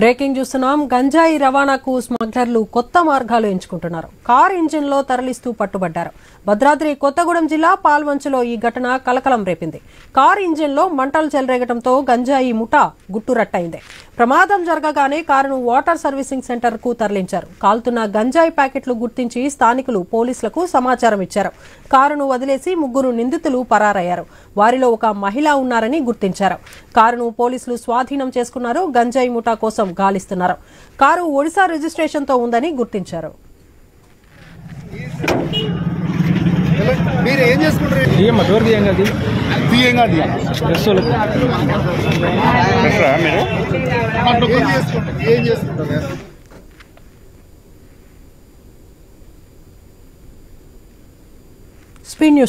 Breaking చూస్తున్నాం. గంజాయి రవాణాకు స్మగ్లర్లు కొత్త మార్గాలు ఎంచుకుంటున్నారు. కార్ ఇంజిన్ లో తరలిస్తూ పట్టుబడ్డారు. భద్రాద్రి కొత్తగూడెం జిల్లా పాల్వంచలో ఈ ఘటన కలకలం రేపింది. కార్ ఇంజిన్ లో మంటలు చెలరేగడంతో గంజాయి ముఠా గుట్టురట్టయింది. ప్రమాదం జరగగానే కారును వాటర్ సర్వీసింగ్ సెంటర్ కు తరలించారు. కాల్తున్న గంజాయి ప్యాకెట్లు గుర్తించి స్థానికులు పోలీసులకు సమాచారం ఇచ్చారు. కారును వదిలేసి ముగ్గురు నిందితులు పరారయ్యారు. వారిలో ఒక మహిళ ఉన్నారని గుర్తించారు. కారును పోలీసులు స్వాధీనం చేసుకున్నారు. గంజాయి ముఠా కోసం గాలిస్తున్నారు. కారు ఒడిశా రిజిస్ట్రేషన్ తో ఉందని గుర్తించారు. Speed news.